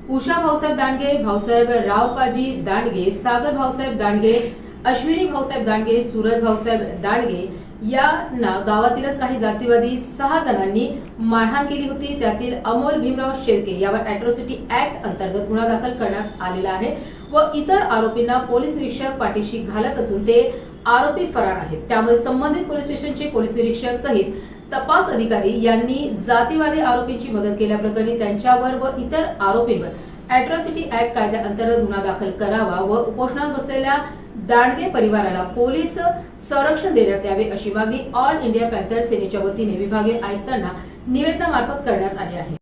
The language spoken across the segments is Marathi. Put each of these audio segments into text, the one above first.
उषा भाऊसाहेब दांडगे, भाऊसाहेब रावकाजी दांडगे, सागर भाऊसाहेब दांडगे, अश्विनी भाऊसाहेब दांडगे, सूरज भाऊसाहेब दांडगे यांना गावातीलच काही जातीवादी 6 जणांनी मारहाण केली होती। त्यातील अमोल भीमराव शेळके यावर अॅट्रॉसिटी ऍक्ट अंतर्गत गुन्हा दाखल करण्यात आलेला आहे व इतर आरोपींना पोलीस निरीक्षक पाठीशी घालत असून ते आरोपी फरार आहेत। त्यामुळे संबंधित पोलीस स्टेशनचे पोलीस निरीक्षक सहित तपास अधिकारी यांनी जातीवादी आरोपींची मदत केल्याप्रकरणी त्यांच्यावर व इतर आरोपींवर अॅट्रॉसिटी ऍक्ट कायद्याअंतर्गत गुन्हा दाखल करावा व उपोषणात बसलेल्या दांडगे परिवाराला पोलीस संरक्षण देण्यात यावे अशी मागणी ऑल इंडिया पॅंथर सेनेच्या वतीने विभागीय आयुक्तांना निवेदनामार्फत करण्यात आली आहे।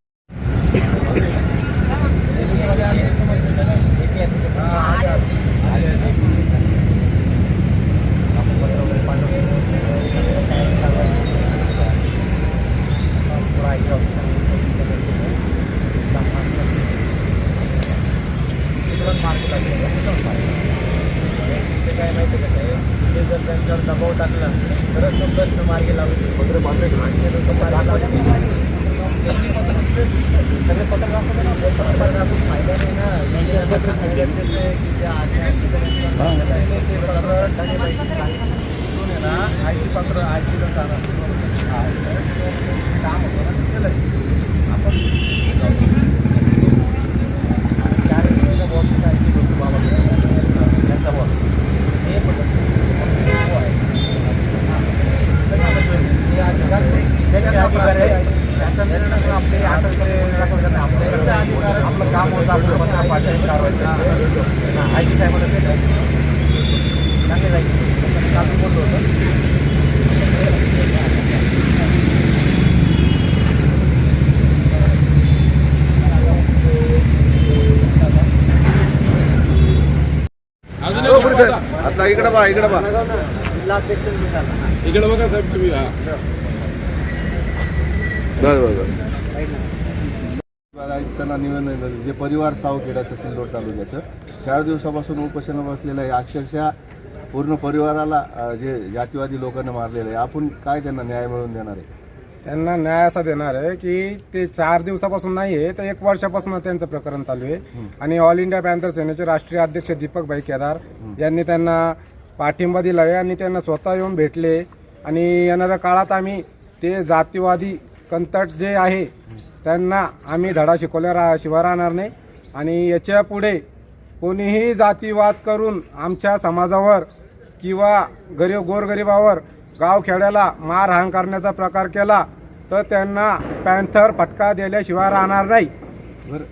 काय माहिती का साहेब, ते जर त्यांच्यावर दबाव टाकला तरच तो प्रश्न मार्गी लागू शकतो। सगळे पत्रकार दाखवून फायदा नाही ना। आयटी पत्र आयटीला काम होतं ना केलं आपण 4 दिवसाच्या बॉसचा आयटी बसू बाबा त्यांचा बॉस शासन आपले आपलं काम होतं आपलं पत्र पाठवून कारवाई आय टी साहेबांना केलं चांगले जायचे चालू बोललो होतं। आता इकडे बा जिल्हाध्यक्ष इकडे बघा साहेब तुम्ही। त्यांना निवेदन जे परिवार सावखेडाचं सिल्लोड तालुक्याचं 4 दिवसापासून उपोषण बसलेलं आहे। अक्षरशः पूर्ण परिवाराला जे जातीवादी लोकांना मारलेलं आहे, आपण काय त्यांना न्याय मिळवून देणार आहे? त्यांना न्याय असा देणार आहे की ते 4 दिवसापासून नाहीये तर 1 वर्षापासून त्यांचं प्रकरण चालू आहे आणि ऑल इंडिया पॅंथर सेनेचे राष्ट्रीय अध्यक्ष दीपक भाई केदार यांनी त्यांना पाठिंबा दिला आहे आणि त्यांना स्वतः येऊन भेटले आणि येणाऱ्या काळात आम्ही ते जातीवादी कंतट जे आहे त्यांना आम्ही धडा शिकवल्याशिवाय राहणार नाही आणि याच्या पुढे कोणीही जातीवाद करून आमच्या समाजावर किंवा गोरगरिबावर गावखेड्याला मारहाण करण्याचा प्रकार केला तर त्यांना पॅंथर फटका दिल्याशिवाय राहणार नाही। बरं,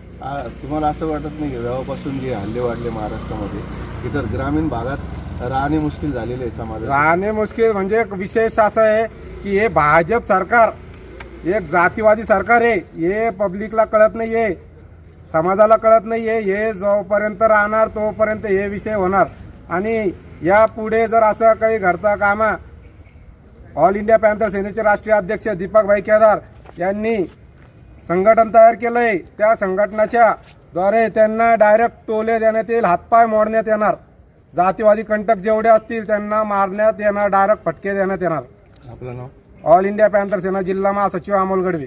तुम्हाला असं वाटत नाही की जेव्हापासून जे हल्ले वाढले महाराष्ट्रामध्ये इतर ग्रामीण भागात राहणे मुश्किल झालेले आहे? समाजात राहणे मुश्किल म्हणजे विशेष असं आहे की हे भाजप सरकार एक जातीवादी सरकार आहे, हे पब्लिकला कळत नाही आहे, समाजाला कळत नाही आहे। हे जोपर्यंत राहणार तोपर्यंत हे विषय होणार आणि यापुढे जर असं काही घडतं कामा ऑल इंडिया पॅंथर सेनेचे राष्ट्रीय अध्यक्ष दीपक भाई केदार यांनी संघटन तयार केलं आहे, त्या संघटनेच्या द्वारे त्यांना डायरेक्ट टोले देण्यात येईल, हातपाय मोडण्यात येणार, जातीवादी कंटक जेवढे असतील त्यांना मारण्यात येणार, डायरेक्ट फटके देण्यात येणार। आपलं नाव? ऑल इंडिया पॅंथर सेना जिल्हा महासचिव अमोल गडवे।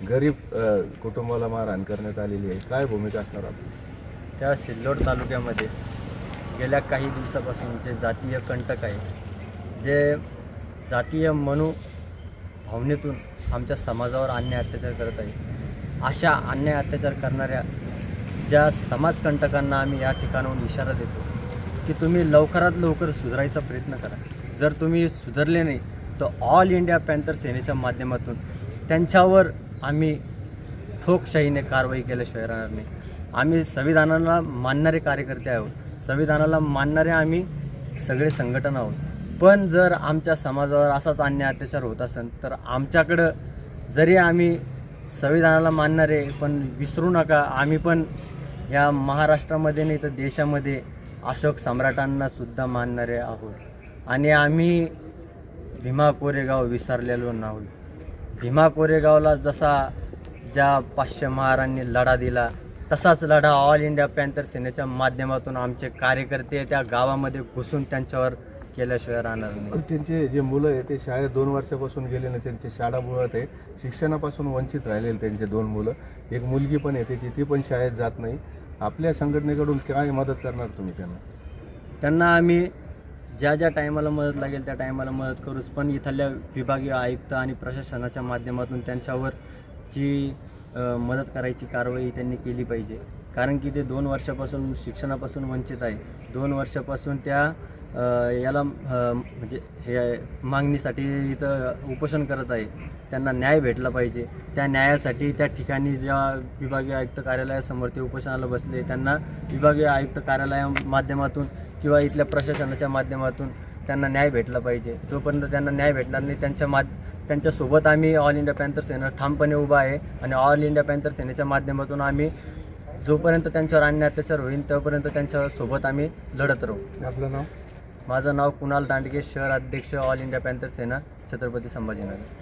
गरीब कुटुंबाला मारहाण करण्यात आलेली आहे, काय भूमिका असणार आपली? त्या सिल्लोड तालुक्यामध्ये गेल्या काही दिवसापासून जे जातीय कंटक आहे, जे जातीय भावनेतून आमच्या समाजावर अन्याय अत्याचार करत आहे, अशा अन्याय अत्याचार करणाऱ्या ज्या समाजकंटकांना आम्ही या ठिकाणाहून इशारा देतो की तुम्ही लवकरात लवकर सुधारायचा प्रयत्न करा। जर तुम्ही सुधारले नाही तर ऑल इंडिया पॅंथर सेनेच्या माध्यमातून त्यांच्यावर आम्ही ठोकशाहीने कारवाई केल्याशिवाय राहणार नाही। आम्ही संविधानाला मानणारे कार्यकर्ते आहोत, संविधानाला मानणारे आम्ही सगळे संघटन आहोत, पण जर आमच्या समाजावर असाच अन्याय अत्याचार होत असेल तर आमच्याकडं जरी आम्ही संविधानाला मानणारे पण विसरू नका आम्ही पण या महाराष्ट्रामध्ये नाही तर देशामध्ये अशोक सम्राटांना सुद्धा मानणारे आहोत आणि आम्ही भीमा कोरेगाव विसरलेलो नाही। भीमा कोरेगावला जसा ज्या पाचशे महारांनी लढा दिला तसाच लढा ऑल इंडिया पॅंथर सेनेच्या माध्यमातून आमचे कार्यकर्ते त्या गावामध्ये घुसून त्यांच्यावर केल्याशिवाय राहणार नाही. पण त्यांचे जे मुलं आहे ते शाळेत 2 वर्षापासून गेले नाही, त्यांची शाळा बुडत आहे, शिक्षणापासून वंचित राहिलेले त्यांचे 2 मुलं, एक मुलगी पण आहे त्याची, ती पण शाळेत जात नाही. आपल्या संघटनेकडून काय मदत करणार तुम्ही त्यांना आम्ही ज्या ज्या टायमाला मदत लागेल त्या टायमाला मदत करूच, पण इथल्या विभागीय आयुक्त आणि प्रशासनाच्या माध्यमातून त्यांच्यावर जी मदत करायची कारवाई त्यांनी केली पाहिजे. कारण की ते 2 वर्षापासून शिक्षणापासून वंचित आहे. 2 वर्षापासून त्या म्हणजे हे मागणीसाठी इथं उपोषण करत आहे. त्यांना न्याय भेटला पाहिजे. त्या न्यायासाठी त्या ठिकाणी ज्या विभागीय आयुक्त कार्यालयासमोर ते उपोषणाला बसले, त्यांना विभागीय आयुक्त कार्यालया माध्यमातून किंवा इथल्या प्रशासनाच्या माध्यमातून त्यांना न्याय भेटला पाहिजे. जोपर्यंत त्यांना न्याय भेटणार नाही त्यांच्यासोबत आम्ही ऑल इंडिया पॅन्थर सेना ठामपणे उभा आहे. आणि ऑल इंडिया पॅन्थर सेनेच्या माध्यमातून आम्ही जोपर्यंत त्यांच्यावर अन्याय अत्याचार होईल तोपर्यंत त्यांच्यासोबत आम्ही लढत राहू. आपलं नाव? माझं नाव कुणाल दांडगे, शहर अध्यक्ष ऑल इंडिया पॅन्थर सेना, छत्रपती संभाजीनगर.